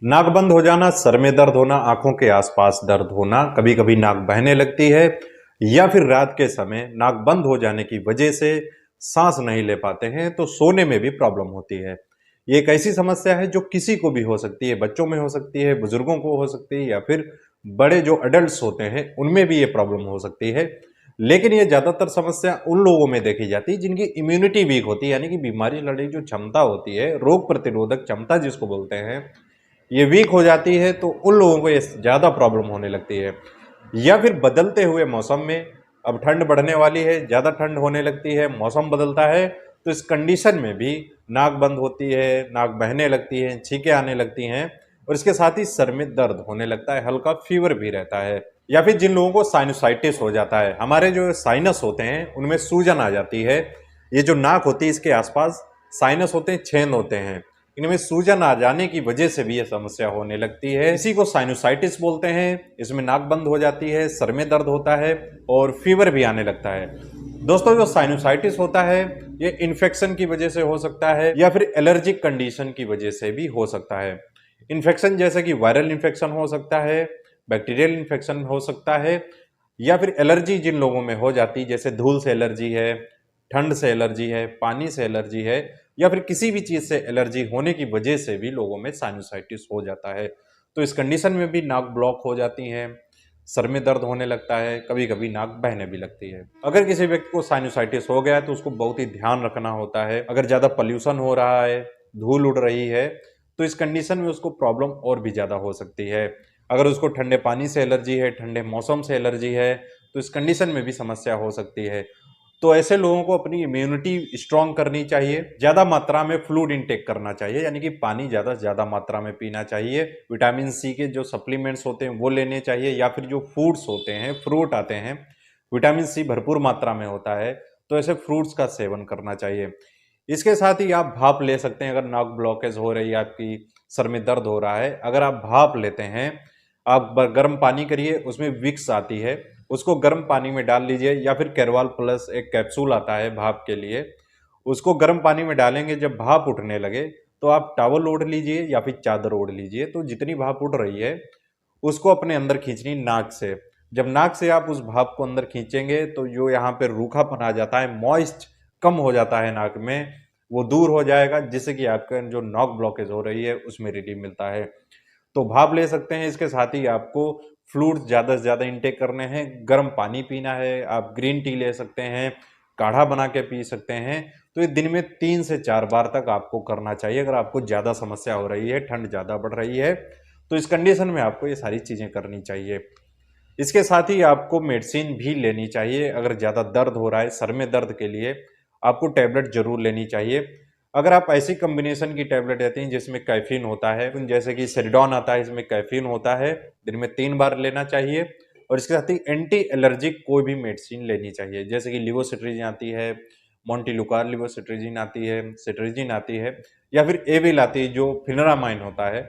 नाक बंद हो जाना, सर में दर्द होना, आंखों के आसपास दर्द होना, कभी कभी नाक बहने लगती है या फिर रात के समय नाक बंद हो जाने की वजह से सांस नहीं ले पाते हैं तो सोने में भी प्रॉब्लम होती है। ये एक ऐसी समस्या है जो किसी को भी हो सकती है, बच्चों में हो सकती है, बुजुर्गों को हो सकती है या फिर बड़े जो अडल्ट होते हैं उनमें भी ये प्रॉब्लम हो सकती है। लेकिन ये ज्यादातर समस्या उन लोगों में देखी जाती है जिनकी इम्यूनिटी वीक होती है, यानी कि बीमारी लड़ने की जो क्षमता होती है, रोग प्रतिरोधक क्षमता जिसको बोलते हैं, ये वीक हो जाती है तो उन लोगों को ये ज़्यादा प्रॉब्लम होने लगती है। या फिर बदलते हुए मौसम में अब ठंड बढ़ने वाली है, ज़्यादा ठंड होने लगती है, मौसम बदलता है, तो इस कंडीशन में भी नाक बंद होती है, नाक बहने लगती है, छींकें आने लगती हैं और इसके साथ ही सर में दर्द होने लगता है, हल्का फीवर भी रहता है। या फिर जिन लोगों को साइनोसाइटिस हो जाता है, हमारे जो साइनस होते हैं उनमें सूजन आ जाती है। ये जो नाक होती है इसके आसपास साइनस होते हैं, छेद होते हैं, इनमें सूजन आ जाने की वजह से भी यह समस्या होने लगती है। इसी को साइनोसाइटिस बोलते हैं। इसमें नाक बंद हो जाती है, सर में दर्द होता है और फीवर भी आने लगता है। दोस्तों, जो साइनोसाइटिस होता है ये इन्फेक्शन की वजह से हो सकता है या फिर एलर्जिक कंडीशन की वजह से भी हो सकता है। इन्फेक्शन जैसे कि वायरल इन्फेक्शन हो सकता है, बैक्टीरियल इन्फेक्शन हो सकता है, या फिर एलर्जी जिन लोगों में हो जाती है, जैसे धूल से एलर्जी है, ठंड से एलर्जी है, पानी से एलर्जी है या फिर किसी भी चीज से एलर्जी होने की वजह से भी लोगों में साइनोसाइटिस हो जाता है। तो इस कंडीशन में भी नाक ब्लॉक हो जाती है, सर में दर्द होने लगता है, कभी कभी नाक बहने भी लगती है। अगर किसी व्यक्ति को साइनोसाइटिस हो गया है तो उसको बहुत ही ध्यान रखना होता है। अगर ज्यादा पॉल्यूशन हो रहा है, धूल उड़ रही है, तो इस कंडीशन में उसको प्रॉब्लम और भी ज्यादा हो सकती है। अगर उसको ठंडे पानी से एलर्जी है, ठंडे मौसम से एलर्जी है, तो इस कंडीशन में भी समस्या हो सकती है। तो ऐसे लोगों को अपनी इम्यूनिटी स्ट्रांग करनी चाहिए, ज्यादा मात्रा में फ्लूइड इनटेक करना चाहिए, यानी कि पानी ज्यादा से ज्यादा मात्रा में पीना चाहिए। विटामिन सी के जो सप्लीमेंट्स होते हैं वो लेने चाहिए, या फिर जो फूड्स होते हैं, फ्रूट आते हैं, विटामिन सी भरपूर मात्रा में होता है, तो ऐसे फ्रूट्स का सेवन करना चाहिए। इसके साथ ही आप भाप ले सकते हैं। अगर नाक ब्लॉकेज हो रही है, आपकी सर में दर्द हो रहा है, अगर आप भाप लेते हैं, आप गर्म पानी करिए, उसमें विक्स आती है, उसको गर्म पानी में डाल लीजिए, या फिर कैरवाल प्लस एक कैप्सूल आता है भाप के लिए, उसको गर्म पानी में डालेंगे। जब भाप उठने लगे तो आप टॉवल ओढ़ लीजिए या फिर चादर ओढ़ लीजिए। तो जितनी भाप उठ रही है उसको अपने अंदर खींचनी नाक से। जब नाक से आप उस भाप को अंदर खींचेंगे तो जो यहाँ पे रूखापन आ जाता है, मॉइस्ट कम हो जाता है नाक में, वो दूर हो जाएगा, जिससे कि आपका जो नॉक ब्लॉकेज हो रही है उसमें रिलीफ मिलता है। तो भाप ले सकते हैं। इसके साथ ही आपको फ्लूइड्स ज़्यादा से ज़्यादा इंटेक करने हैं, गर्म पानी पीना है, आप ग्रीन टी ले सकते हैं, काढ़ा बना के पी सकते हैं। तो ये दिन में 3 से 4 बार तक आपको करना चाहिए। अगर आपको ज़्यादा समस्या हो रही है, ठंड ज़्यादा बढ़ रही है, तो इस कंडीशन में आपको ये सारी चीज़ें करनी चाहिए। इसके साथ ही आपको मेडिसिन भी लेनी चाहिए। अगर ज़्यादा दर्द हो रहा है, सर में दर्द के लिए आपको टैबलेट जरूर लेनी चाहिए। अगर आप ऐसी कॉम्बिनेशन की टैबलेट लेते हैं जिसमें कैफीन होता है, जैसे कि सेरिडॉन आता है, इसमें कैफीन होता है, दिन में 3 बार लेना चाहिए। और इसके साथ ही एंटी एलर्जिक कोई भी मेडिसिन लेनी चाहिए, जैसे कि लिवोसिट्रिजिन आती है, मोंटिलुकार लिवोसिट्रिजिन आती है, सिट्रिजिन आती है, या फिर एविल आती है जो फिनरामाइन होता है।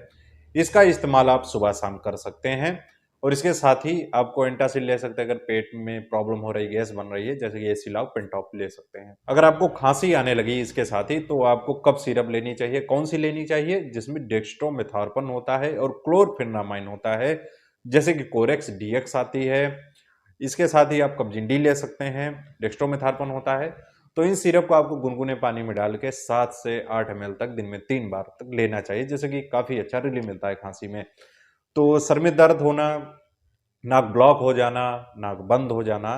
इसका इस्तेमाल आप सुबह शाम कर सकते हैं। और इसके साथ ही आपको एंटासिड ले सकते हैं अगर पेट में प्रॉब्लम हो रही है, गैस बन रही है, जैसे कि एसिलॉग पेंटॉप ले सकते हैं। अगर आपको खांसी आने लगी इसके साथ ही, तो आपको कफ सिरप लेनी चाहिए। कौन सी लेनी चाहिए? जिसमें डेक्स्ट्रोमेथॉर्पन होता है और क्लोरफेनामाइन होता है, जैसे कि कोरेक्स डीएक्स आती है। इसके साथ ही आप कब्जिन डी ले सकते हैं, डेक्स्ट्रोमेथॉर्पन होता है। तो इन सिरप को आपको गुनगुने पानी में डाल के 7 से 8 ml तक दिन में 3 बार तक लेना चाहिए, जैसे कि काफी अच्छा रिलीफ मिलता है खांसी में। तो सर में दर्द होना, नाक ब्लॉक हो जाना, नाक बंद हो जाना,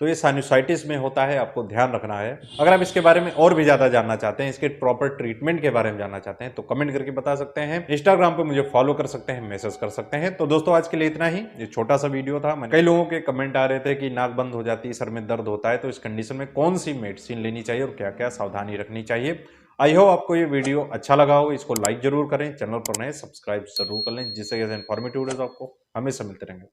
तो ये साइनोसाइटिस में होता है, आपको ध्यान रखना है। अगर आप इसके बारे में और भी ज्यादा जानना चाहते हैं, इसके प्रॉपर ट्रीटमेंट के बारे में जानना चाहते हैं, तो कमेंट करके बता सकते हैं। इंस्टाग्राम पे मुझे फॉलो कर सकते हैं, मैसेज कर सकते हैं। तो दोस्तों, आज के लिए इतना ही। ये छोटा सा वीडियो था। कई लोगों के कमेंट आ रहे थे कि नाक बंद हो जाती है, सर में दर्द होता है, तो इस कंडीशन में कौन सी मेडिसिन लेनी चाहिए और क्या क्या सावधानी रखनी चाहिए। आई होप आपको ये वीडियो अच्छा लगा हो। इसको लाइक जरूर करें, चैनल पर नए सब्सक्राइब जरूर कर लें, जिससे इन्फॉर्मेटिव वीडियोस आपको हमेशा मिलते रहेंगे।